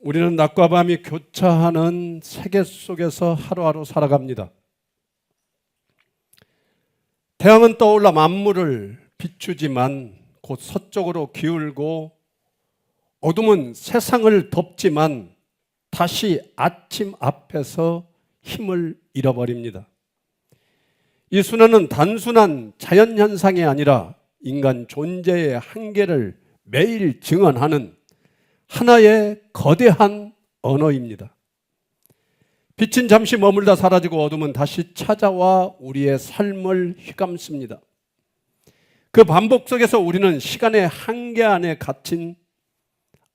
우리는 낮과 밤이 교차하는 세계 속에서 하루하루 살아갑니다. 태양은 떠올라 만물을 비추지만 곧 서쪽으로 기울고 어둠은 세상을 덮지만 다시 아침 앞에서 힘을 잃어버립니다. 이 순환은 단순한 자연현상이 아니라 인간 존재의 한계를 매일 증언하는 하나의 거대한 언어입니다. 빛은 잠시 머물다 사라지고 어둠은 다시 찾아와 우리의 삶을 휘감습니다. 그 반복 속에서 우리는 시간의 한계 안에 갇힌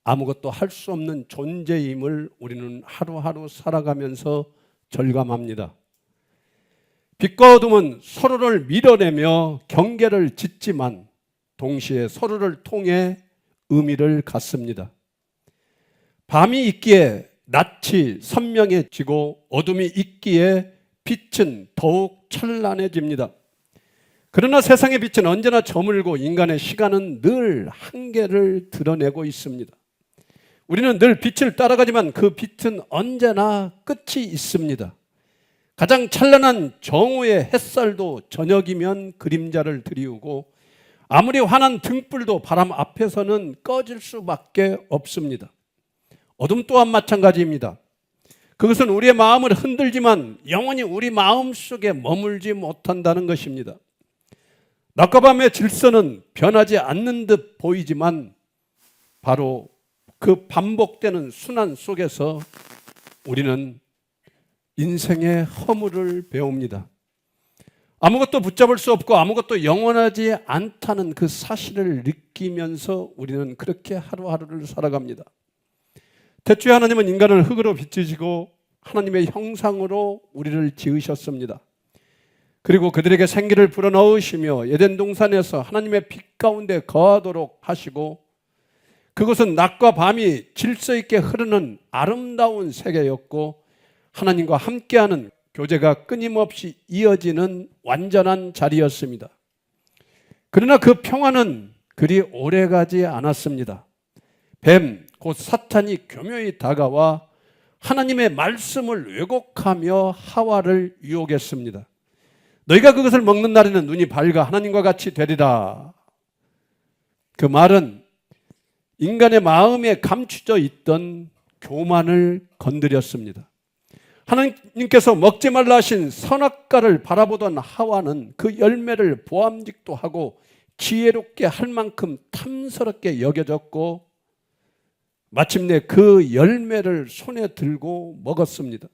아무것도 할 수 없는 존재임을 우리는 하루하루 살아가면서 절감합니다. 빛과 어둠은 서로를 밀어내며 경계를 짓지만 동시에 서로를 통해 의미를 갖습니다. 밤이 있기에 낯이 선명해지고 어둠이 있기에 빛은 더욱 찬란해집니다. 그러나 세상의 빛은 언제나 저물고 인간의 시간은 늘 한계를 드러내고 있습니다. 우리는 늘 빛을 따라가지만 그 빛은 언제나 끝이 있습니다. 가장 찬란한 정오의 햇살도 저녁이면 그림자를 드리우고 아무리 환한 등불도 바람 앞에서는 꺼질 수밖에 없습니다. 어둠 또한 마찬가지입니다. 그것은 우리의 마음을 흔들지만 영원히 우리 마음 속에 머물지 못한다는 것입니다. 낮과 밤의 질서는 변하지 않는 듯 보이지만 바로 그 반복되는 순환 속에서 우리는 인생의 허물을 배웁니다. 아무것도 붙잡을 수 없고 아무것도 영원하지 않다는 그 사실을 느끼면서 우리는 그렇게 하루하루를 살아갑니다. 태초에 하나님은 인간을 흙으로 빚으시고 하나님의 형상으로 우리를 지으셨습니다. 그리고 그들에게 생기를 불어넣으시며 에덴 동산에서 하나님의 빛 가운데 거하도록 하시고 그것은 낮과 밤이 질서 있게 흐르는 아름다운 세계였고 하나님과 함께하는 교제가 끊임없이 이어지는 완전한 자리였습니다. 그러나 그 평화는 그리 오래가지 않았습니다. 뱀, 곧 사탄이 교묘히 다가와 하나님의 말씀을 왜곡하며 하와를 유혹했습니다. 너희가 그것을 먹는 날에는 눈이 밝아 하나님과 같이 되리라. 그 말은 인간의 마음에 감추져 있던 교만을 건드렸습니다. 하나님께서 먹지 말라 하신 선악과를 바라보던 하와는 그 열매를 보암직도 하고 지혜롭게 할 만큼 탐스럽게 여겨졌고 마침내 그 열매를 손에 들고 먹었습니다.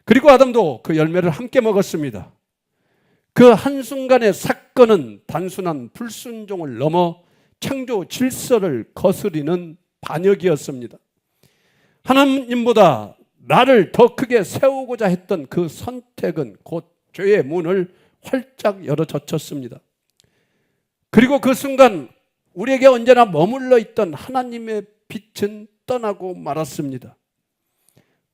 그리고 아담도 그 열매를 함께 먹었습니다. 그 한순간의 사건은 단순한 불순종을 넘어 창조 질서를 거스리는 반역이었습니다. 하나님보다 나를 더 크게 세우고자 했던 그 선택은 곧 죄의 문을 활짝 열어 젖혔습니다. 그리고 그 순간 우리에게 언제나 머물러 있던 하나님의 빛은 떠나고 말았습니다.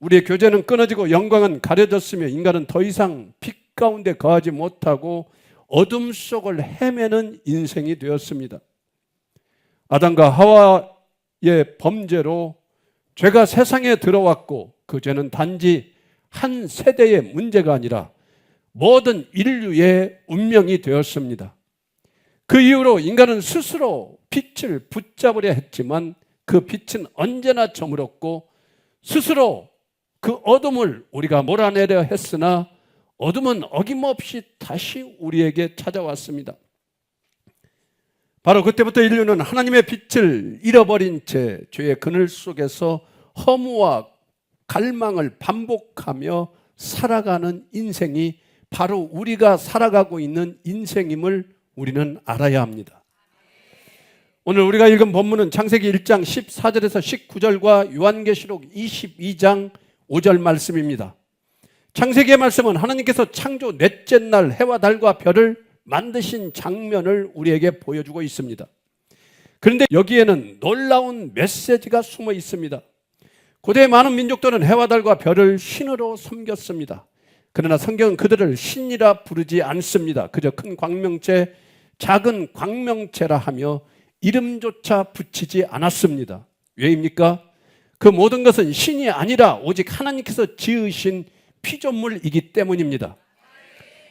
우리의 교제는 끊어지고 영광은 가려졌으며 인간은 더 이상 빛 가운데 거하지 못하고 어둠 속을 헤매는 인생이 되었습니다. 아담과 하와의 범죄로 죄가 세상에 들어왔고 그 죄는 단지 한 세대의 문제가 아니라 모든 인류의 운명이 되었습니다. 그 이후로 인간은 스스로 빛을 붙잡으려 했지만 그 빛은 언제나 저물었고 스스로 그 어둠을 우리가 몰아내려 했으나 어둠은 어김없이 다시 우리에게 찾아왔습니다. 바로 그때부터 인류는 하나님의 빛을 잃어버린 채 죄의 그늘 속에서 허무와 갈망을 반복하며 살아가는 인생이 바로 우리가 살아가고 있는 인생임을 우리는 알아야 합니다. 오늘 우리가 읽은 본문은 창세기 1장 14절에서 19절과 요한계시록 22장 5절 말씀입니다. 창세기의 말씀은 하나님께서 창조 넷째 날 해와 달과 별을 만드신 장면을 우리에게 보여주고 있습니다. 그런데 여기에는 놀라운 메시지가 숨어 있습니다. 고대의 많은 민족들은 해와 달과 별을 신으로 섬겼습니다. 그러나 성경은 그들을 신이라 부르지 않습니다. 그저 큰 광명체, 작은 광명체라 하며 이름조차 붙이지 않았습니다. 왜입니까? 그 모든 것은 신이 아니라 오직 하나님께서 지으신 피조물이기 때문입니다.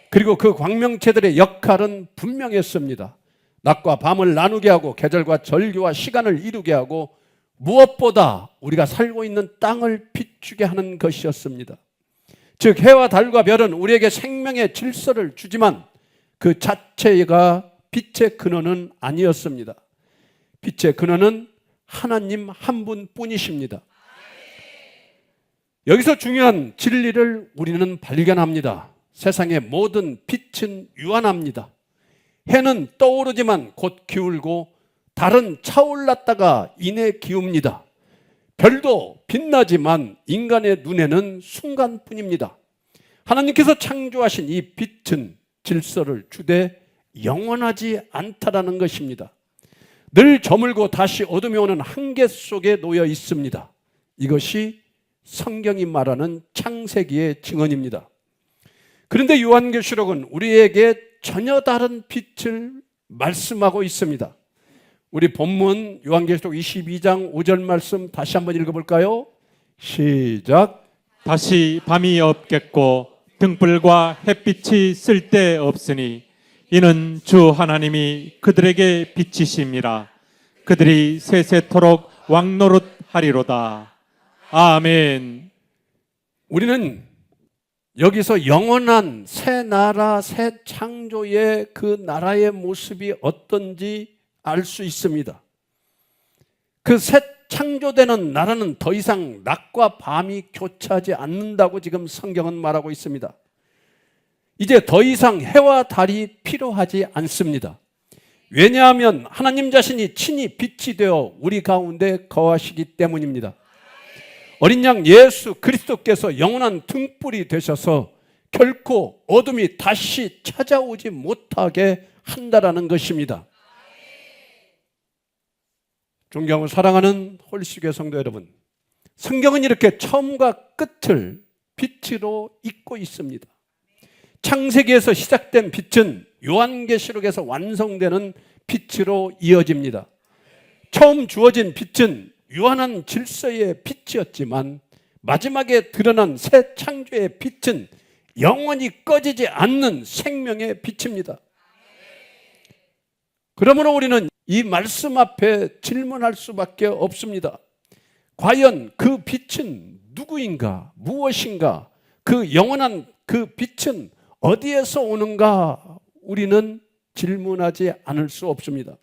그리고 그 광명체들의 역할은 분명했습니다. 낮과 밤을 나누게 하고 계절과 절기와 시간을 이루게 하고 무엇보다 우리가 살고 있는 땅을 비추게 하는 것이었습니다. 즉 해와 달과 별은 우리에게 생명의 질서를 주지만 그 자체가 빛의 근원은 아니었습니다. 빛의 근원은 하나님 한 분뿐이십니다. 여기서 중요한 진리를 우리는 발견합니다. 세상의 모든 빛은 유한합니다. 해는 떠오르지만 곧 기울고 달은 차올랐다가 이내 기웁니다. 별도 빛나지만 인간의 눈에는 순간뿐입니다. 하나님께서 창조하신 이 빛은 질서를 주되 영원하지 않다라는 것입니다. 늘 저물고 다시 어둠이 오는 한계 속에 놓여 있습니다. 이것이 성경이 말하는 창세기의 증언입니다. 그런데 요한계시록은 우리에게 전혀 다른 빛을 말씀하고 있습니다. 우리 본문 요한계시록 22장 5절 말씀 다시 한번 읽어볼까요? 시작. 다시 밤이 없겠고 등불과 햇빛이 쓸데없으니 이는 주 하나님이 그들에게 빛이심이라. 그들이 세세토록 왕노릇하리로다. 아멘. 우리는 여기서 영원한 새 나라, 새 창조의 그 나라의 모습이 어떤지 알 수 있습니다. 그 새 창조되는 나라는 더 이상 낮과 밤이 교차하지 않는다고 지금 성경은 말하고 있습니다. 이제 더 이상 해와 달이 필요하지 않습니다. 왜냐하면 하나님 자신이 친히 빛이 되어 우리 가운데 거하시기 때문입니다. 어린 양 예수 그리스도께서 영원한 등불이 되셔서 결코 어둠이 다시 찾아오지 못하게 한다라는 것입니다. 존경하고 사랑하는 홀시교회 성도 여러분, 성경은 이렇게 처음과 끝을 빛으로 잇고 있습니다. 창세기에서 시작된 빛은 요한계시록에서 완성되는 빛으로 이어집니다. 처음 주어진 빛은 유한한 질서의 빛이었지만 마지막에 드러난 새 창조의 빛은 영원히 꺼지지 않는 생명의 빛입니다. 그러므로 우리는 이 말씀 앞에 질문할 수밖에 없습니다. 과연 그 빛은 누구인가? 무엇인가? 그 영원한 그 빛은 어디에서 오는가? 우리는 질문하지 않을 수 없습니다.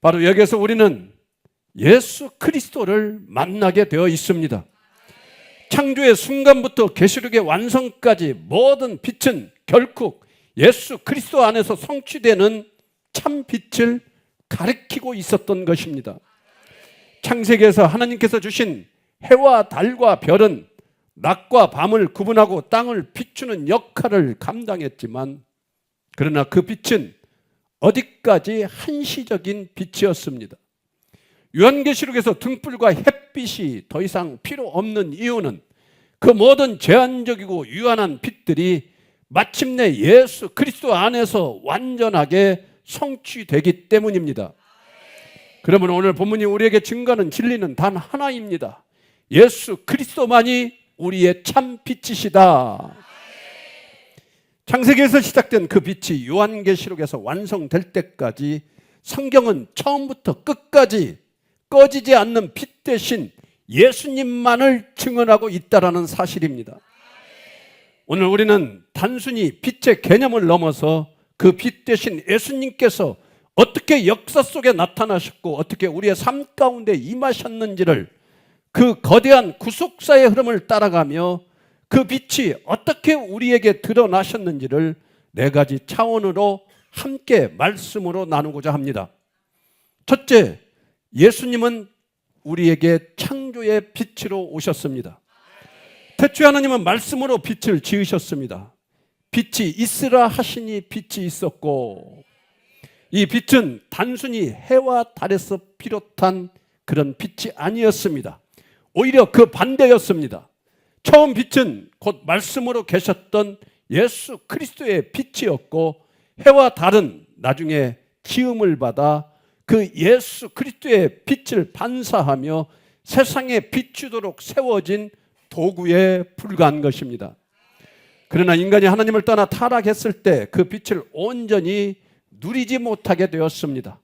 바로 여기서 우리는 예수 그리스도를 만나게 되어 있습니다. 창조의 순간부터 계시록의 완성까지 모든 빛은 결국 예수 그리스도 안에서 성취되는 참 빛을 가리키고 있었던 것입니다. 창세기에서 하나님께서 주신 해와 달과 별은 낮과 밤을 구분하고 땅을 비추는 역할을 감당했지만 그러나 그 빛은 어디까지 한시적인 빛이었습니다. 요한계시록에서 등불과 햇빛이 더 이상 필요 없는 이유는 그 모든 제한적이고 유한한 빛들이 마침내 예수 그리스도 안에서 완전하게 성취되기 때문입니다. 그러면 오늘 본문이 우리에게 증거하는 진리는 단 하나입니다. 예수 그리스도만이 우리의 참 빛이시다. 창세기에서 시작된 그 빛이 요한계시록에서 완성될 때까지 성경은 처음부터 끝까지 꺼지지 않는 빛 대신 예수님만을 증언하고 있다라는 사실입니다. 오늘 우리는 단순히 빛의 개념을 넘어서 그 빛 대신 예수님께서 어떻게 역사 속에 나타나셨고 어떻게 우리의 삶 가운데 임하셨는지를 그 거대한 구속사의 흐름을 따라가며 그 빛이 어떻게 우리에게 드러나셨는지를 네 가지 차원으로 함께 말씀으로 나누고자 합니다. 첫째, 예수님은 우리에게 창조의 빛으로 오셨습니다. 태초에 하나님은 말씀으로 빛을 지으셨습니다. 빛이 있으라 하시니 빛이 있었고, 이 빛은 단순히 해와 달에서 비롯한 그런 빛이 아니었습니다. 오히려 그 반대였습니다. 처음 빛은 곧 말씀으로 계셨던 예수 그리스도의 빛이었고 해와 달은 나중에 기음을 받아 그 예수 그리스도의 빛을 반사하며 세상에 비추도록 세워진 도구에 불과한 것입니다. 그러나 인간이 하나님을 떠나 타락했을 때 그 빛을 온전히 누리지 못하게 되었습니다.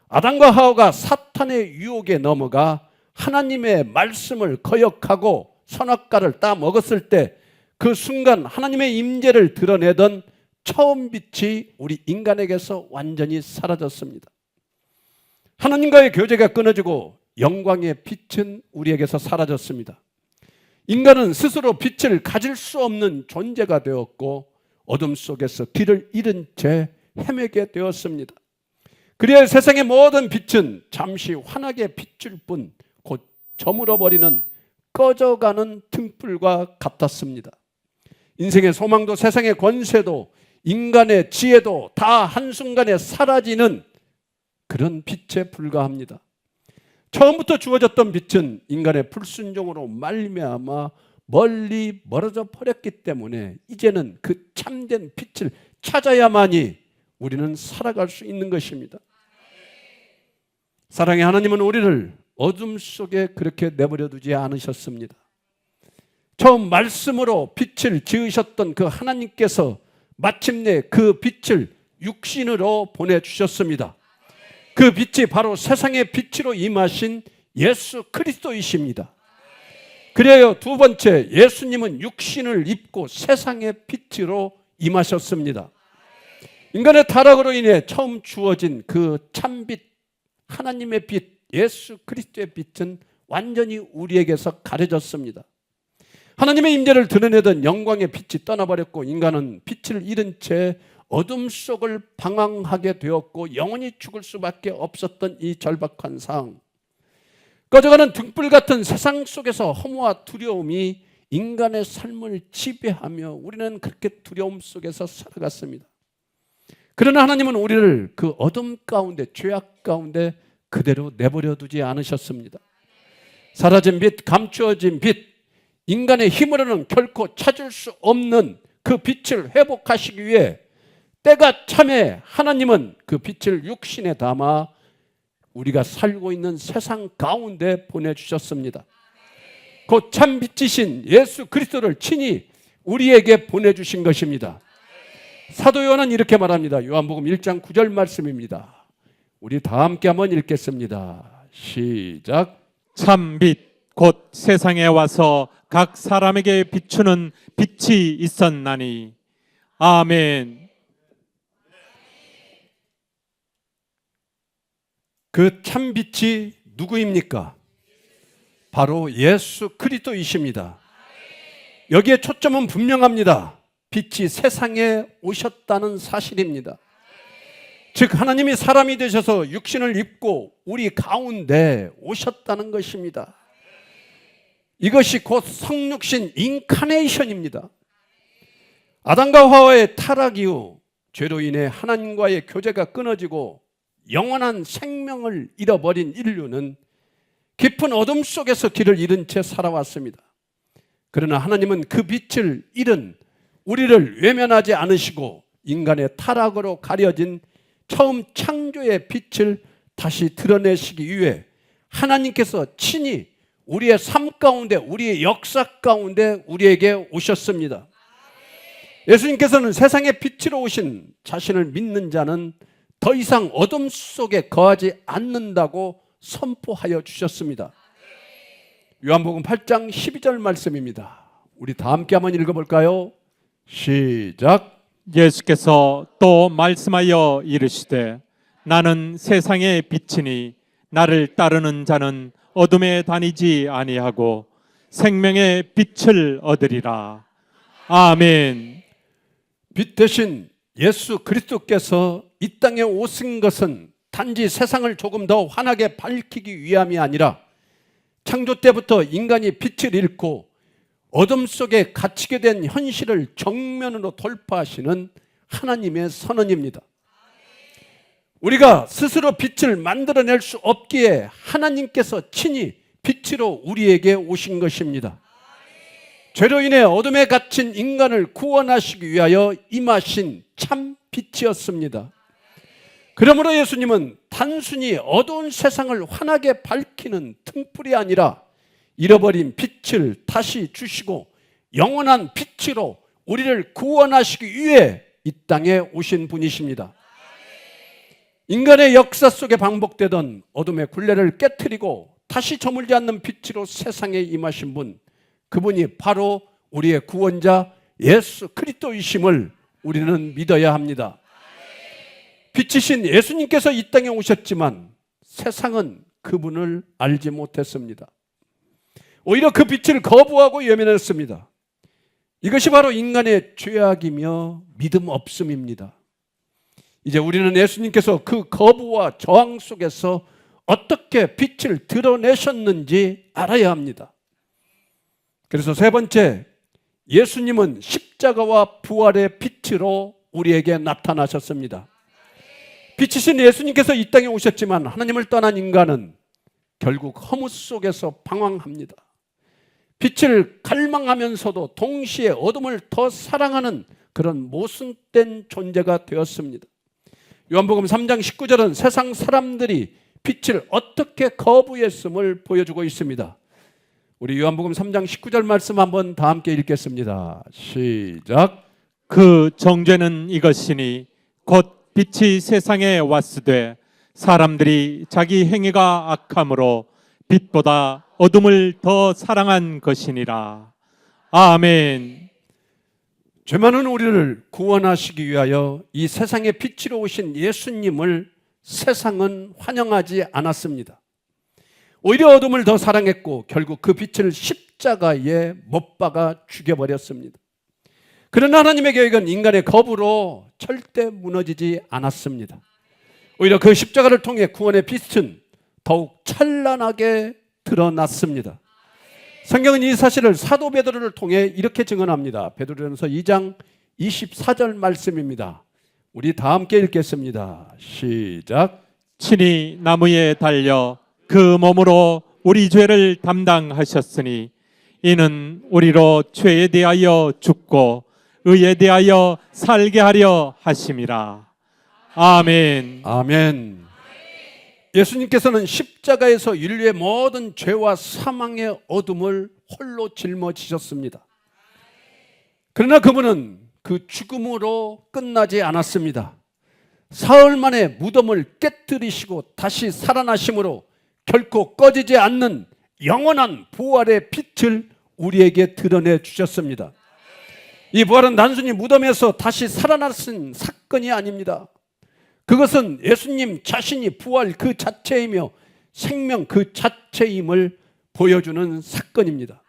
아담과 하와가 사탄의 유혹에 넘어가 하나님의 말씀을 거역하고 선악과를 따 먹었을 때 그 순간 하나님의 임재를 드러내던 처음 빛이 우리 인간에게서 완전히 사라졌습니다. 하나님과의 교제가 끊어지고 영광의 빛은 우리에게서 사라졌습니다. 인간은 스스로 빛을 가질 수 없는 존재가 되었고 어둠 속에서 길을 잃은 채 헤매게 되었습니다. 그래야 세상의 모든 빛은 잠시 환하게 비출 뿐 곧 저물어버리는 꺼져가는 등불과 같았습니다. 인생의 소망도 세상의 권세도 인간의 지혜도 다 한순간에 사라지는 그런 빛에 불과합니다. 처음부터 주어졌던 빛은 인간의 불순종으로 말미암아 멀리 멀어져 버렸기 때문에 이제는 그 참된 빛을 찾아야만이 우리는 살아갈 수 있는 것입니다. 사랑의 하나님은 우리를 어둠 속에 그렇게 내버려 두지 않으셨습니다. 처음 말씀으로 빛을 지으셨던 그 하나님께서 마침내 그 빛을 육신으로 보내주셨습니다. 그 빛이 바로 세상의 빛으로 임하신 예수 그리스도이십니다. 그래요, 두 번째, 예수님은 육신을 입고 세상의 빛으로 임하셨습니다. 인간의 타락으로 인해 처음 주어진 그 참빛, 하나님의 빛, 예수 그리스도의 빛은 완전히 우리에게서 가려졌습니다. 하나님의 임재를 드러내던 영광의 빛이 떠나버렸고 인간은 빛을 잃은 채 어둠 속을 방황하게 되었고 영원히 죽을 수밖에 없었던 이 절박한 상황, 꺼져가는 등불 같은 세상 속에서 허무와 두려움이 인간의 삶을 지배하며 우리는 그렇게 두려움 속에서 살아갔습니다. 그러나 하나님은 우리를 그 어둠 가운데, 죄악 가운데 그대로 내버려 두지 않으셨습니다. 사라진 빛, 감추어진 빛, 인간의 힘으로는 결코 찾을 수 없는 그 빛을 회복하시기 위해 때가 참에 하나님은 그 빛을 육신에 담아 우리가 살고 있는 세상 가운데 보내주셨습니다. 그 참빛이신 예수 그리스도를 친히 우리에게 보내주신 것입니다. 사도 요한은 이렇게 말합니다. 요한복음 1장 9절 말씀입니다. 우리 다 함께 한번 읽겠습니다. 시작. 참빛 곧 세상에 와서 각 사람에게 비추는 빛이 있었나니. 아멘. 그 참빛이 누구입니까? 바로 예수 그리스도이십니다. 여기에 초점은 분명합니다. 빛이 세상에 오셨다는 사실입니다. 즉 하나님이 사람이 되셔서 육신을 입고 우리 가운데 오셨다는 것입니다. 이것이 곧 성육신 인카네이션입니다. 아담과 하와의 타락 이후 죄로 인해 하나님과의 교제가 끊어지고 영원한 생명을 잃어버린 인류는 깊은 어둠 속에서 길을 잃은 채 살아왔습니다. 그러나 하나님은 그 빛을 잃은 우리를 외면하지 않으시고 인간의 타락으로 가려진 처음 창조의 빛을 다시 드러내시기 위해 하나님께서 친히 우리의 삶 가운데, 우리의 역사 가운데 우리에게 오셨습니다. 예수님께서는 세상의 빛으로 오신 자신을 믿는 자는 더 이상 어둠 속에 거하지 않는다고 선포하여 주셨습니다. 요한복음 8장 12절 말씀입니다. 우리 다 함께 한번 읽어볼까요? 시작. 예수께서 또 말씀하여 이르시되 나는 세상의 빛이니 나를 따르는 자는 어둠에 다니지 아니하고 생명의 빛을 얻으리라. 아멘. 빛 대신 예수 그리스도께서 이 땅에 오신 것은 단지 세상을 조금 더 환하게 밝히기 위함이 아니라 창조 때부터 인간이 빛을 잃고 어둠 속에 갇히게 된 현실을 정면으로 돌파하시는 하나님의 선언입니다. 우리가 스스로 빛을 만들어낼 수 없기에 하나님께서 친히 빛으로 우리에게 오신 것입니다. 죄로 인해 어둠에 갇힌 인간을 구원하시기 위하여 임하신 참 빛이었습니다. 그러므로 예수님은 단순히 어두운 세상을 환하게 밝히는 등불이 아니라 잃어버린 빛을 다시 주시고 영원한 빛으로 우리를 구원하시기 위해 이 땅에 오신 분이십니다. 인간의 역사 속에 반복되던 어둠의 굴레를 깨트리고 다시 저물지 않는 빛으로 세상에 임하신 분, 그분이 바로 우리의 구원자 예수 그리스도이심을 우리는 믿어야 합니다. 빛이신 예수님께서 이 땅에 오셨지만 세상은 그분을 알지 못했습니다. 오히려 그 빛을 거부하고 외면했습니다. 이것이 바로 인간의 죄악이며 믿음 없음입니다. 이제 우리는 예수님께서 그 거부와 저항 속에서 어떻게 빛을 드러내셨는지 알아야 합니다. 그래서 세 번째, 예수님은 십자가와 부활의 빛으로 우리에게 나타나셨습니다. 빛이신 예수님께서 이 땅에 오셨지만 하나님을 떠난 인간은 결국 허무 속에서 방황합니다. 빛을 갈망하면서도 동시에 어둠을 더 사랑하는 그런 모순된 존재가 되었습니다. 요한복음 3장 19절은 세상 사람들이 빛을 어떻게 거부했음을 보여주고 있습니다. 우리 요한복음 3장 19절 말씀 한번 다 함께 읽겠습니다. 시작. 그 정죄는 이것이니 곧 빛이 세상에 왔으되 사람들이 자기 행위가 악함으로 빛보다 어둠을 더 사랑한 것이니라. 아멘. 죄 많은 우리를 구원하시기 위하여 이 세상에 빛으로 오신 예수님을 세상은 환영하지 않았습니다. 오히려 어둠을 더 사랑했고 결국 그 빛을 십자가에 못 박아 죽여버렸습니다. 그러나 하나님의 계획은 인간의 거부로 절대 무너지지 않았습니다. 오히려 그 십자가를 통해 구원의 빛은 더욱 찬란하게 드러났습니다. 성경은 이 사실을 사도 베드로를 통해 이렇게 증언합니다. 베드로전서 2장 24절 말씀입니다. 우리 다 함께 읽겠습니다. 시작. 친히 나무에 달려 그 몸으로 우리 죄를 담당하셨으니 이는 우리로 죄에 대하여 죽고 의에 대하여 살게 하려 하심이라. 아멘. 아멘. 예수님께서는 십자가에서 인류의 모든 죄와 사망의 어둠을 홀로 짊어지셨습니다. 그러나 그분은 그 죽음으로 끝나지 않았습니다. 사흘 만에 무덤을 깨뜨리시고 다시 살아나심으로 결코 꺼지지 않는 영원한 부활의 빛을 우리에게 드러내 주셨습니다. 이 부활은 단순히 무덤에서 다시 살아나신 사건이 아닙니다. 그것은 예수님 자신이 부활 그 자체이며 생명 그 자체임을 보여주는 사건입니다.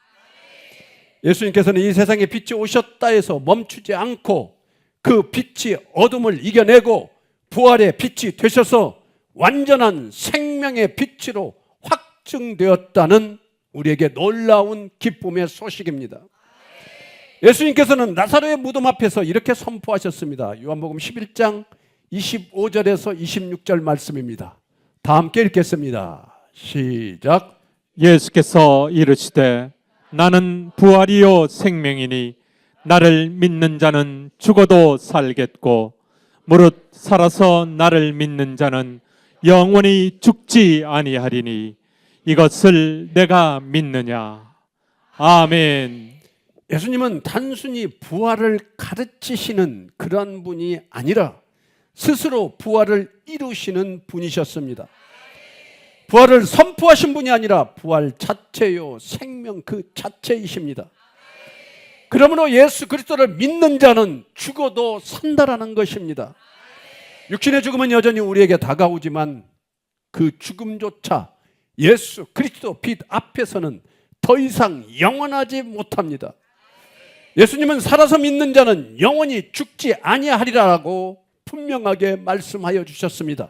예수님께서는 이 세상에 빛이 오셨다 해서 멈추지 않고 그 빛이 어둠을 이겨내고 부활의 빛이 되셔서 완전한 생명의 빛으로 확증되었다는 우리에게 놀라운 기쁨의 소식입니다. 예수님께서는 나사로의 무덤 앞에서 이렇게 선포하셨습니다. 요한복음 11장 25절에서 26절 말씀입니다. 다 함께 읽겠습니다. 시작. 예수께서 이르시되 나는 부활이요 생명이니 나를 믿는 자는 죽어도 살겠고 무릇 살아서 나를 믿는 자는 영원히 죽지 아니하리니 이것을 내가 믿느냐. 아멘. 예수님은 단순히 부활을 가르치시는 그런 분이 아니라 스스로 부활을 이루시는 분이셨습니다. 부활을 선포하신 분이 아니라 부활 자체요 생명 그 자체이십니다. 그러므로 예수 그리스도를 믿는 자는 죽어도 산다라는 것입니다. 육신의 죽음은 여전히 우리에게 다가오지만 그 죽음조차 예수 그리스도 빛 앞에서는 더 이상 영원하지 못합니다. 예수님은 살아서 믿는 자는 영원히 죽지 아니하리라고 분명하게 말씀하여 주셨습니다.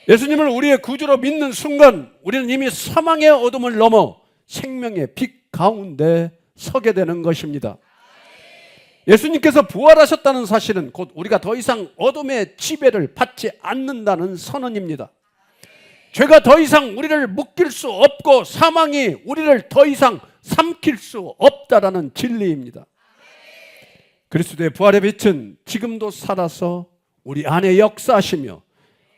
예수님을 우리의 구주로 믿는 순간 우리는 이미 사망의 어둠을 넘어 생명의 빛 가운데 서게 되는 것입니다. 예수님께서 부활하셨다는 사실은 곧 우리가 더 이상 어둠의 지배를 받지 않는다는 선언입니다. 죄가 더 이상 우리를 묶일 수 없고 사망이 우리를 더 이상 삼킬 수 없다라는 진리입니다. 그리스도의 부활의 빛은 지금도 살아서 우리 안에 역사하시며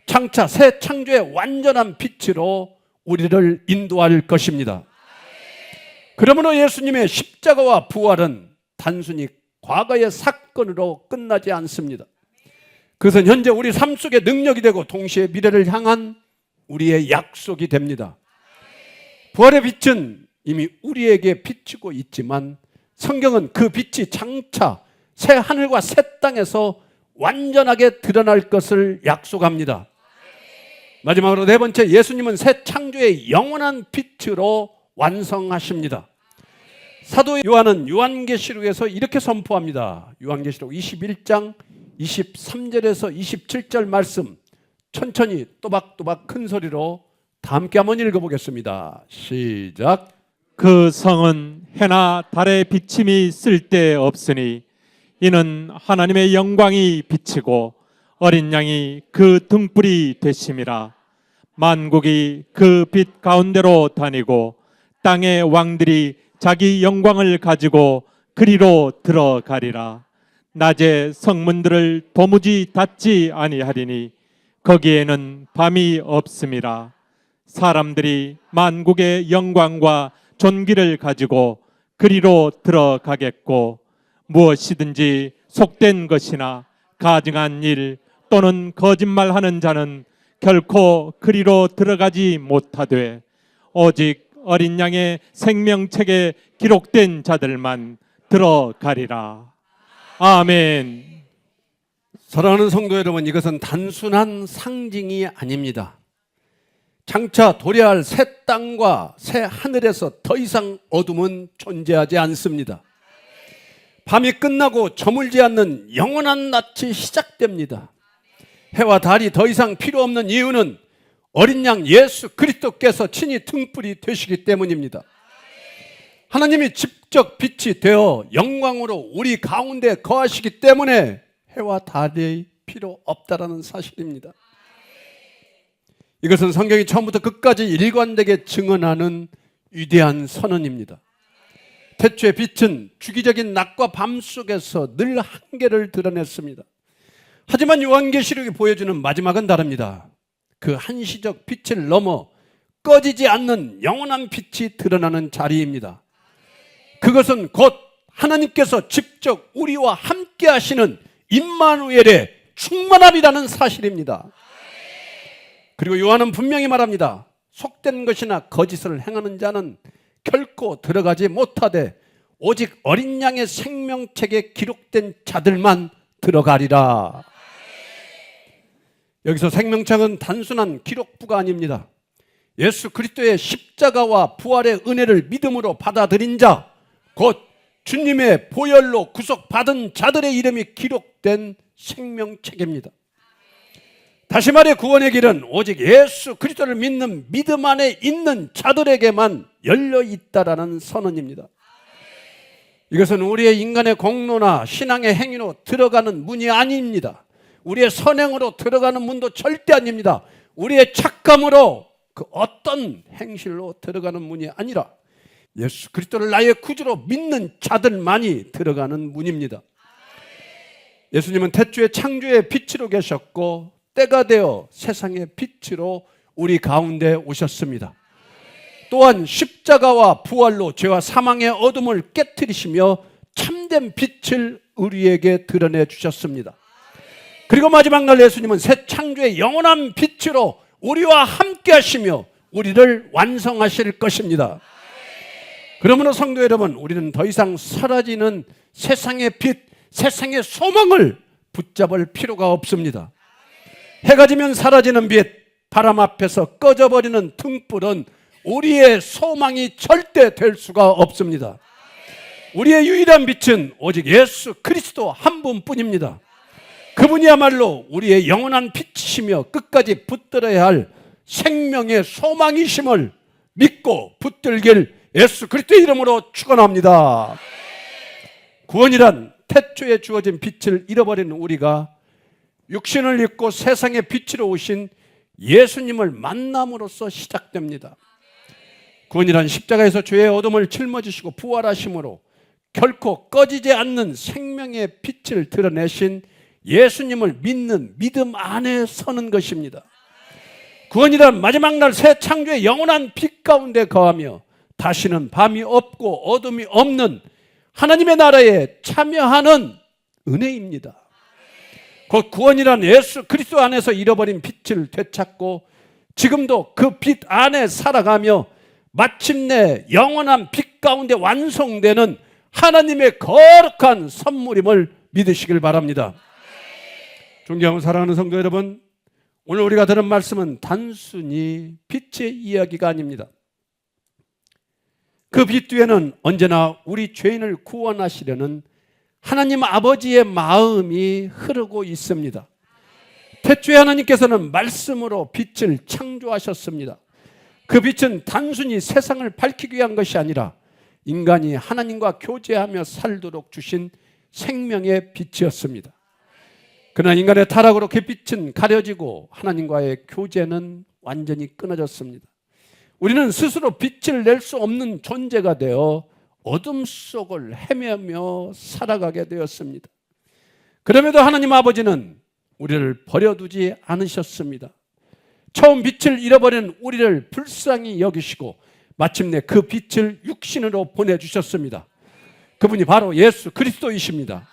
장차 새 창조의 완전한 빛으로 우리를 인도할 것입니다. 그러므로 예수님의 십자가와 부활은 단순히 과거의 사건으로 끝나지 않습니다. 그것은 현재 우리 삶 속의 능력이 되고 동시에 미래를 향한 우리의 약속이 됩니다. 부활의 빛은 이미 우리에게 비추고 있지만 성경은 그 빛이 장차 새 하늘과 새 땅에서 완전하게 드러날 것을 약속합니다. 마지막으로 네 번째, 예수님은 새 창조의 영원한 빛으로 완성하십니다. 사도 요한은 요한계시록에서 이렇게 선포합니다. 요한계시록 21장 23절에서 27절 말씀 천천히 또박또박 큰 소리로 다 함께 한번 읽어보겠습니다. 시작. 그 성은 해나 달의 비침이 쓸데없으니 이는 하나님의 영광이 비치고 어린 양이 그 등불이 되심이라. 만국이 그 빛 가운데로 다니고 땅의 왕들이 자기 영광을 가지고 그리로 들어가리라. 낮에 성문들을 도무지 닫지 아니하리니 거기에는 밤이 없음이라. 사람들이 만국의 영광과 존귀를 가지고 그리로 들어가겠고 무엇이든지 속된 것이나 가증한 일 또는 거짓말하는 자는 결코 그리로 들어가지 못하되 오직 어린 양의 생명책에 기록된 자들만 들어가리라. 아멘. 사랑하는 성도 여러분, 이것은 단순한 상징이 아닙니다. 장차 도래할 새 땅과 새 하늘에서 더 이상 어둠은 존재하지 않습니다. 밤이 끝나고 저물지 않는 영원한 낮이 시작됩니다. 해와 달이 더 이상 필요 없는 이유는 어린 양 예수 그리스도께서 친히 등불이 되시기 때문입니다. 하나님이 직접 빛이 되어 영광으로 우리 가운데 거하시기 때문에 해와 달이 필요 없다라는 사실입니다. 이것은 성경이 처음부터 끝까지 일관되게 증언하는 위대한 선언입니다. 태초의 빛은 주기적인 낮과 밤 속에서 늘 한계를 드러냈습니다. 하지만 요한계시록이 보여주는 마지막은 다릅니다. 그 한시적 빛을 넘어 꺼지지 않는 영원한 빛이 드러나는 자리입니다. 그것은 곧 하나님께서 직접 우리와 함께 하시는 임마누엘의 충만함이라는 사실입니다. 그리고 요한은 분명히 말합니다. 속된 것이나 거짓을 행하는 자는 결코 들어가지 못하되 오직 어린 양의 생명책에 기록된 자들만 들어가리라. 여기서 생명책은 단순한 기록부가 아닙니다. 예수 그리스도의 십자가와 부활의 은혜를 믿음으로 받아들인 자, 곧 주님의 보혈로 구속받은 자들의 이름이 기록된 생명책입니다. 다시 말해 구원의 길은 오직 예수 그리스도를 믿는 믿음 안에 있는 자들에게만 열려 있다라는 선언입니다. 이것은 우리의 인간의 공로나 신앙의 행위로 들어가는 문이 아닙니다. 우리의 선행으로 들어가는 문도 절대 아닙니다. 우리의 착감으로 그 어떤 행실로 들어가는 문이 아니라 예수 그리스도를 나의 구주로 믿는 자들만이 들어가는 문입니다. 예수님은 태초의 창조의 빛으로 계셨고 때가 되어 세상의 빛으로 우리 가운데 오셨습니다. 또한 십자가와 부활로 죄와 사망의 어둠을 깨트리시며 참된 빛을 우리에게 드러내 주셨습니다. 그리고 마지막 날 예수님은 새 창조의 영원한 빛으로 우리와 함께 하시며 우리를 완성하실 것입니다. 그러므로 성도 여러분, 우리는 더 이상 사라지는 세상의 빛, 세상의 소망을 붙잡을 필요가 없습니다. 해가 지면 사라지는 빛, 바람 앞에서 꺼져버리는 등불은 우리의 소망이 절대 될 수가 없습니다. 우리의 유일한 빛은 오직 예수 그리스도 한 분뿐입니다. 그분이야말로 우리의 영원한 빛이시며 끝까지 붙들어야 할 생명의 소망이심을 믿고 붙들길 예수 그리스도의 이름으로 축원합니다. 구원이란 태초에 주어진 빛을 잃어버리는 우리가 육신을 입고 세상의 빛으로 오신 예수님을 만남으로써 시작됩니다. 구원이란 십자가에서 죄의 어둠을 짊어지시고 부활하심으로 결코 꺼지지 않는 생명의 빛을 드러내신 예수님을 믿는 믿음 안에 서는 것입니다. 구원이란 마지막 날 새 창조의 영원한 빛 가운데 거하며 다시는 밤이 없고 어둠이 없는 하나님의 나라에 참여하는 은혜입니다. 곧 구원이란 예수 그리스도 안에서 잃어버린 빛을 되찾고 지금도 그 빛 안에 살아가며 마침내 영원한 빛 가운데 완성되는 하나님의 거룩한 선물임을 믿으시길 바랍니다. 존경하고 사랑하는 성도 여러분, 오늘 우리가 들은 말씀은 단순히 빛의 이야기가 아닙니다. 그 빛 뒤에는 언제나 우리 죄인을 구원하시려는 하나님 아버지의 마음이 흐르고 있습니다. 태초에 하나님께서는 말씀으로 빛을 창조하셨습니다. 그 빛은 단순히 세상을 밝히기 위한 것이 아니라 인간이 하나님과 교제하며 살도록 주신 생명의 빛이었습니다. 그러나 인간의 타락으로 그 빛은 가려지고 하나님과의 교제는 완전히 끊어졌습니다. 우리는 스스로 빛을 낼 수 없는 존재가 되어 어둠 속을 헤매며 살아가게 되었습니다. 그럼에도 하나님 아버지는 우리를 버려두지 않으셨습니다. 처음 빛을 잃어버린 우리를 불쌍히 여기시고 마침내 그 빛을 육신으로 보내주셨습니다. 그분이 바로 예수 그리스도이십니다.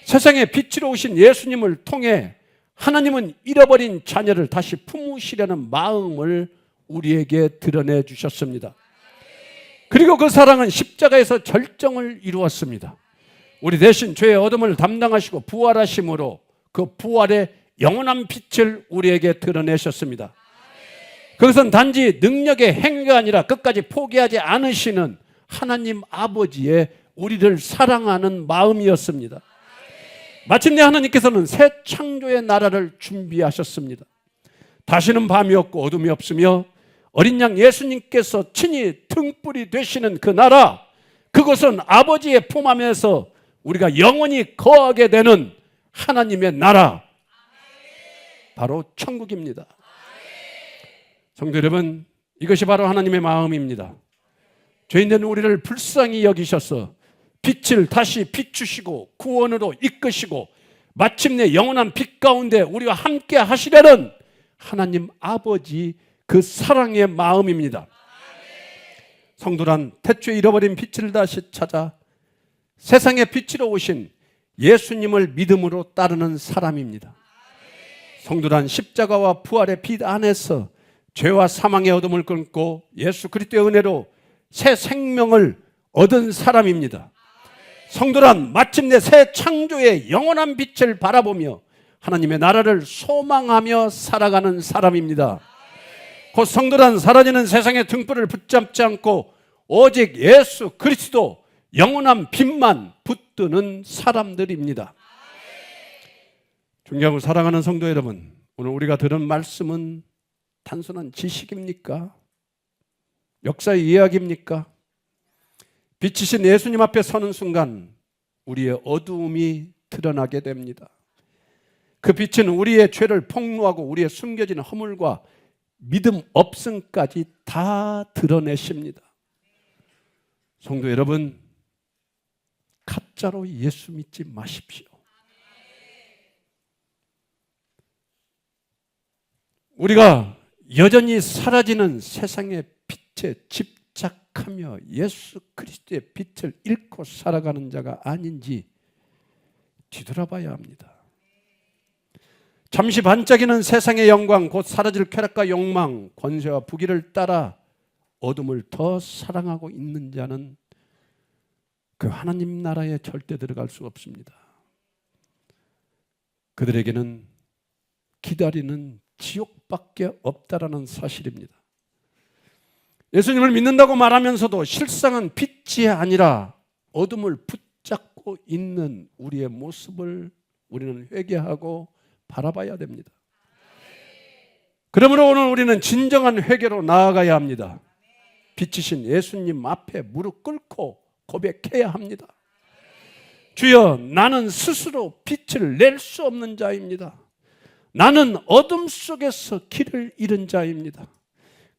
세상에 빛으로 오신 예수님을 통해 하나님은 잃어버린 자녀를 다시 품으시려는 마음을 우리에게 드러내 주셨습니다. 그리고 그 사랑은 십자가에서 절정을 이루었습니다. 우리 대신 죄의 어둠을 담당하시고 부활하심으로 그 부활의 영원한 빛을 우리에게 드러내셨습니다. 그것은 단지 능력의 행위가 아니라 끝까지 포기하지 않으시는 하나님 아버지의 우리를 사랑하는 마음이었습니다. 마침내 하나님께서는 새 창조의 나라를 준비하셨습니다. 다시는 밤이 없고 어둠이 없으며 어린 양 예수님께서 친히 등불이 되시는 그 나라, 그것은 아버지의 품 안에서 우리가 영원히 거하게 되는 하나님의 나라, 바로 천국입니다. 성도 여러분, 이것이 바로 하나님의 마음입니다. 죄인된 우리를 불쌍히 여기셔서 빛을 다시 비추시고 구원으로 이끄시고 마침내 영원한 빛 가운데 우리와 함께 하시려는 하나님 아버지 그 사랑의 마음입니다. 성도란 태초에 잃어버린 빛을 다시 찾아 세상의 빛으로 오신 예수님을 믿음으로 따르는 사람입니다. 성도란 십자가와 부활의 빛 안에서 죄와 사망의 어둠을 끊고 예수 그리스도의 은혜로 새 생명을 얻은 사람입니다. 성도란 마침내 새 창조의 영원한 빛을 바라보며 하나님의 나라를 소망하며 살아가는 사람입니다. 곧 성도란 사라지는 세상의 등불을 붙잡지 않고 오직 예수 그리스도 영원한 빛만 붙드는 사람들입니다. 존경하고 사랑하는 성도 여러분, 오늘 우리가 들은 말씀은 단순한 지식입니까? 역사의 이야기입니까? 빛이신 예수님 앞에 서는 순간 우리의 어두움이 드러나게 됩니다. 그 빛은 우리의 죄를 폭로하고 우리의 숨겨진 허물과 믿음 없음까지 다 드러내십니다. 성도 여러분, 가짜로 예수 믿지 마십시오. 우리가 여전히 사라지는 세상의 빛에 집착하며 예수 그리스도의 빛을 잃고 살아가는 자가 아닌지 뒤돌아봐야 합니다. 잠시 반짝이는 세상의 영광, 곧 사라질 쾌락과 욕망, 권세와 부귀를 따라 어둠을 더 사랑하고 있는 자는 그 하나님 나라에 절대 들어갈 수 없습니다. 그들에게는 기다리는 지옥밖에 없다라는 사실입니다. 예수님을 믿는다고 말하면서도 실상은 빛이 아니라 어둠을 붙잡고 있는 우리의 모습을 우리는 회개하고 바라봐야 됩니다. 그러므로 오늘 우리는 진정한 회개로 나아가야 합니다. 빛이신 예수님 앞에 무릎 꿇고 고백해야 합니다. 주여, 나는 스스로 빛을 낼 수 없는 자입니다. 나는 어둠 속에서 길을 잃은 자입니다.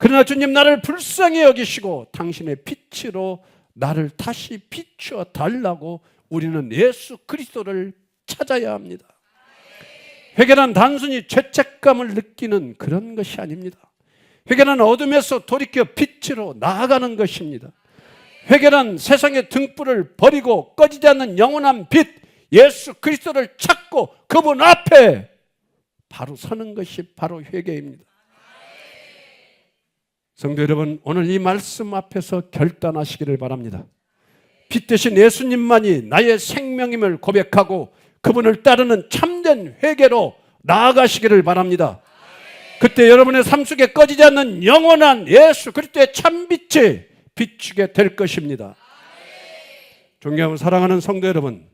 그러나 주님 나를 불쌍히 여기시고 당신의 빛으로 나를 다시 비추어 달라고 우리는 예수 그리스도를 찾아야 합니다. 회개는 단순히 죄책감을 느끼는 그런 것이 아닙니다. 회개는 어둠에서 돌이켜 빛으로 나아가는 것입니다. 회개는 세상의 등불을 버리고 꺼지지 않는 영원한 빛 예수 그리스도를 찾고 그분 앞에 바로 서는 것이 바로 회개입니다. 성도 여러분, 오늘 이 말씀 앞에서 결단하시기를 바랍니다. 빛 대신 예수님만이 나의 생명임을 고백하고 그분을 따르는 참된 회개로 나아가시기를 바랍니다. 그때 여러분의 삶 속에 꺼지지 않는 영원한 예수 그리스도의 참빛이 비추게 될 것입니다. 존경하고 사랑하는 성도 여러분,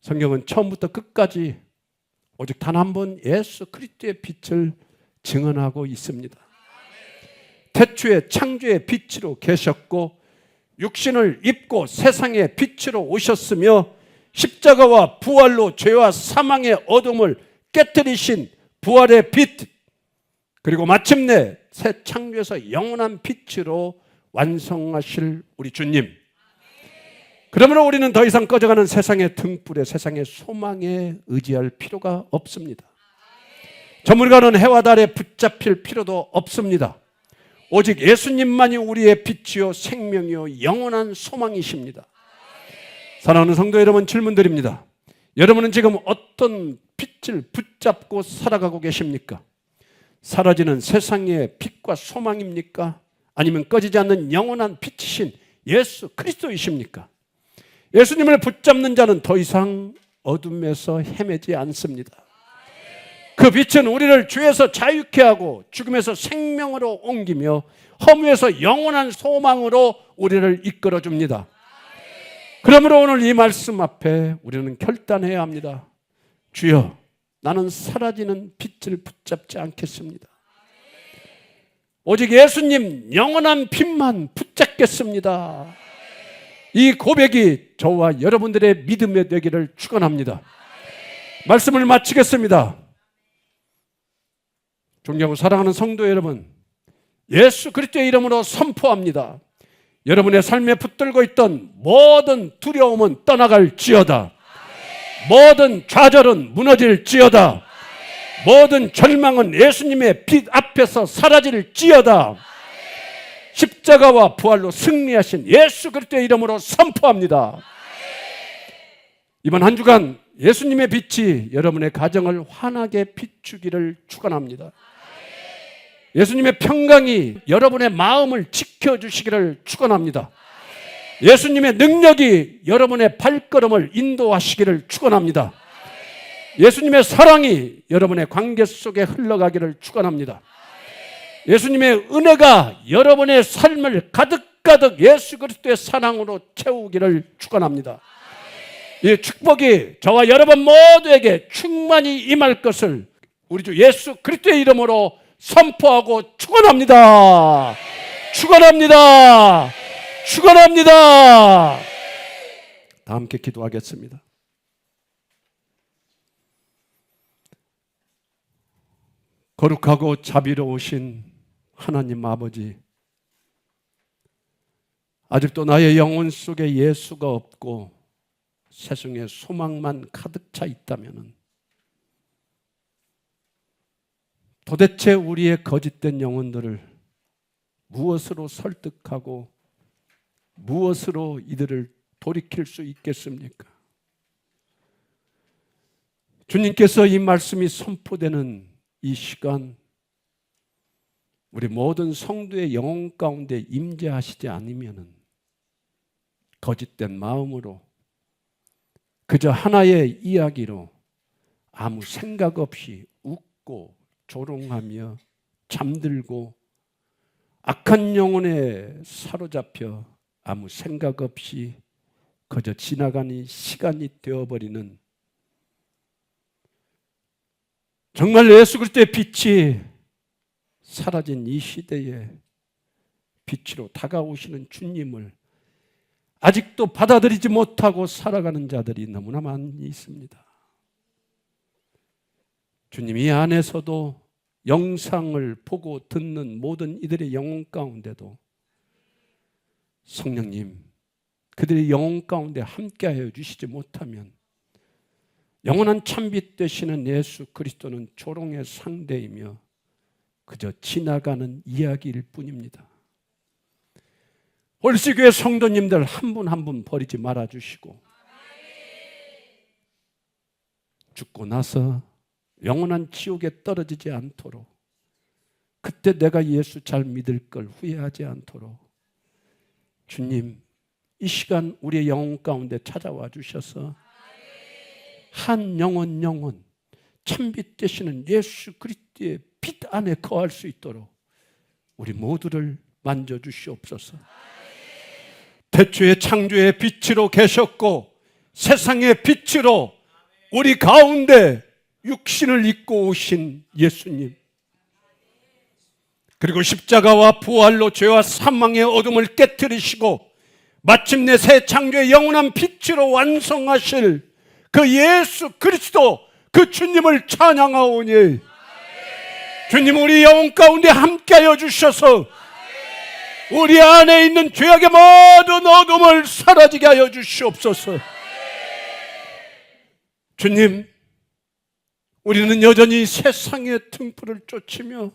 성경은 처음부터 끝까지 오직 단 한 번 예수 그리스도의 빛을 증언하고 있습니다. 태초에 창조의 빛으로 계셨고 육신을 입고 세상의 빛으로 오셨으며 십자가와 부활로 죄와 사망의 어둠을 깨뜨리신 부활의 빛, 그리고 마침내 새 창조에서 영원한 빛으로 완성하실 우리 주님. 그러므로 우리는 더 이상 꺼져가는 세상의 등불에, 세상의 소망에 의지할 필요가 없습니다. 저물가는 해와 달에 붙잡힐 필요도 없습니다. 오직 예수님만이 우리의 빛이요 생명이요 영원한 소망이십니다. 사랑하는 성도 여러분, 질문드립니다. 여러분은 지금 어떤 빛을 붙잡고 살아가고 계십니까? 사라지는 세상의 빛과 소망입니까? 아니면 꺼지지 않는 영원한 빛이신 예수 그리스도이십니까? 예수님을 붙잡는 자는 더 이상 어둠에서 헤매지 않습니다. 그 빛은 우리를 죄에서 자유케 하고 죽음에서 생명으로 옮기며 허무에서 영원한 소망으로 우리를 이끌어 줍니다. 그러므로 오늘 이 말씀 앞에 우리는 결단해야 합니다. 주여, 나는 사라지는 빛을 붙잡지 않겠습니다. 오직 예수님 영원한 빛만 붙잡겠습니다. 이 고백이 저와 여러분들의 믿음의 되기를 축원합니다. 말씀을 마치겠습니다. 존경하고 사랑하는 성도 여러분, 예수 그리스도의 이름으로 선포합니다. 여러분의 삶에 붙들고 있던 모든 두려움은 떠나갈지어다. 모든 좌절은 무너질지어다. 모든 절망은 예수님의 빛 앞에서 사라질지어다. 십자가와 부활로 승리하신 예수 그리스도의 이름으로 선포합니다. 이번 한 주간 예수님의 빛이 여러분의 가정을 환하게 비추기를 축원합니다. 예수님의 평강이 여러분의 마음을 지켜주시기를 축원합니다. 예수님의 능력이 여러분의 발걸음을 인도하시기를 축원합니다. 예수님의 사랑이 여러분의 관계 속에 흘러가기를 축원합니다. 예수님의 은혜가 여러분의 삶을 가득가득 예수 그리스도의 사랑으로 채우기를 축원합니다. 이 축복이 저와 여러분 모두에게 충만히 임할 것을 우리 주 예수 그리스도의 이름으로 선포하고 축원합니다. 축원합니다. 축원합니다. 다 함께 기도하겠습니다. 거룩하고 자비로우신 하나님 아버지, 아직도 나의 영혼 속에 예수가 없고 세상에 소망만 가득 차 있다면 도대체 우리의 거짓된 영혼들을 무엇으로 설득하고 무엇으로 이들을 돌이킬 수 있겠습니까? 주님께서 이 말씀이 선포되는 이 시간, 우리 모든 성도의 영혼 가운데 임재하시지 않으면 거짓된 마음으로 그저 하나의 이야기로 아무 생각 없이 웃고 조롱하며 잠들고 악한 영혼에 사로잡혀 아무 생각 없이 그저 지나가는 시간이 되어버리는, 정말 예수 그리스도의 빛이 사라진 이 시대에 빛으로 다가오시는 주님을 아직도 받아들이지 못하고 살아가는 자들이 너무나 많이 있습니다. 주님, 이 안에서도 영상을 보고 듣는 모든 이들의 영혼 가운데도 성령님, 그들의 영혼 가운데 함께하여 주시지 못하면 영원한 참빛 되시는 예수 그리스도는 조롱의 상대이며 그저 지나가는 이야기일 뿐입니다. 월수교회 성도님들 한 분 한 분 버리지 말아주시고 죽고 나서 영원한 지옥에 떨어지지 않도록, 그때 내가 예수 잘 믿을 걸 후회하지 않도록 주님, 이 시간 우리의 영혼 가운데 찾아와 주셔서 한 영혼 참빛 되시는 예수 그리스도의 빛 안에 거할 수 있도록 우리 모두를 만져주시옵소서. 태초에 창조의 빛으로 계셨고 세상의 빛으로 우리 가운데 육신을 입고 오신 예수님, 그리고 십자가와 부활로 죄와 사망의 어둠을 깨뜨리시고 마침내 새 창조의 영원한 빛으로 완성하실 그 예수 그리스도, 그 주님을 찬양하오니 주님, 우리 영혼 가운데 함께하여 주셔서 우리 안에 있는 죄악의 모든 어둠을 사라지게 하여 주시옵소서. 주님, 우리는 여전히 세상의 등불을 쫓으며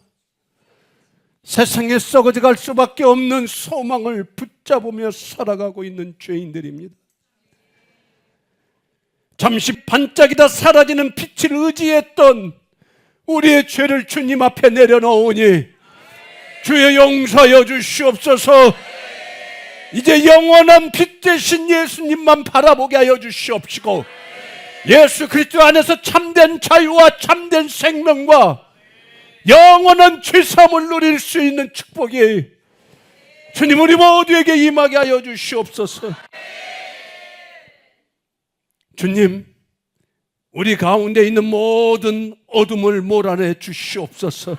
세상에 썩어져갈 수밖에 없는 소망을 붙잡으며 살아가고 있는 죄인들입니다. 잠시 반짝이다 사라지는 빛을 의지했던 우리의 죄를 주님 앞에 내려놓으니 주여 용서하여 주시옵소서. 이제 영원한 빛 되신 예수님만 바라보게 하여 주시옵시고 예수 그리스도 안에서 참된 자유와 참된 생명과 영원한 죄사함을 누릴 수 있는 축복이 주님 우리 모두에게 임하게 하여 주시옵소서. 주님, 우리 가운데 있는 모든 어둠을 몰아내 주시옵소서.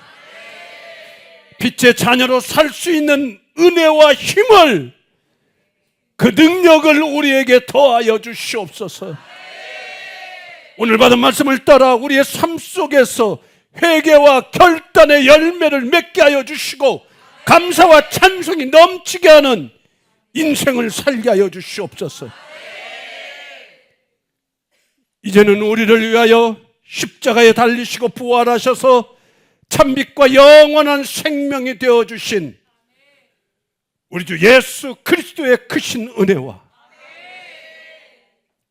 빛의 자녀로 살 수 있는 은혜와 힘을, 그 능력을 우리에게 더하여 주시옵소서. 오늘 받은 말씀을 따라 우리의 삶 속에서 회개와 결단의 열매를 맺게 하여 주시고 감사와 찬송이 넘치게 하는 인생을 살게 하여 주시옵소서. 이제는 우리를 위하여 십자가에 달리시고 부활하셔서 참빛과 영원한 생명이 되어주신 우리 주 예수 그리스도의 크신 은혜와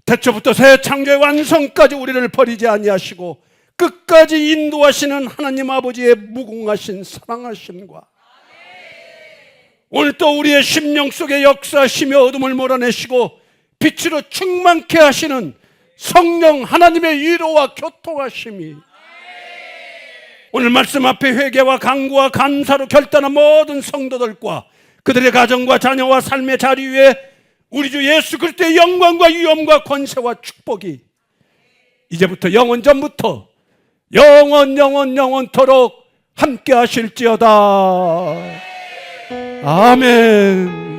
태초부터 새 창조의 완성까지 우리를 버리지 아니하시고 끝까지 인도하시는 하나님 아버지의 무궁하신 사랑하심과 오늘 또 우리의 심령 속에 역사하시며 어둠을 몰아내시고 빛으로 충만케 하시는 성령 하나님의 위로와 교통하심이 오늘 말씀 앞에 회개와 간구와 감사로 결단한 모든 성도들과 그들의 가정과 자녀와 삶의 자리 위에 우리 주 예수 그리스도의 영광과 위엄과 권세와 축복이 이제부터 영원전부터 영원토록 함께 하실지어다. 아멘.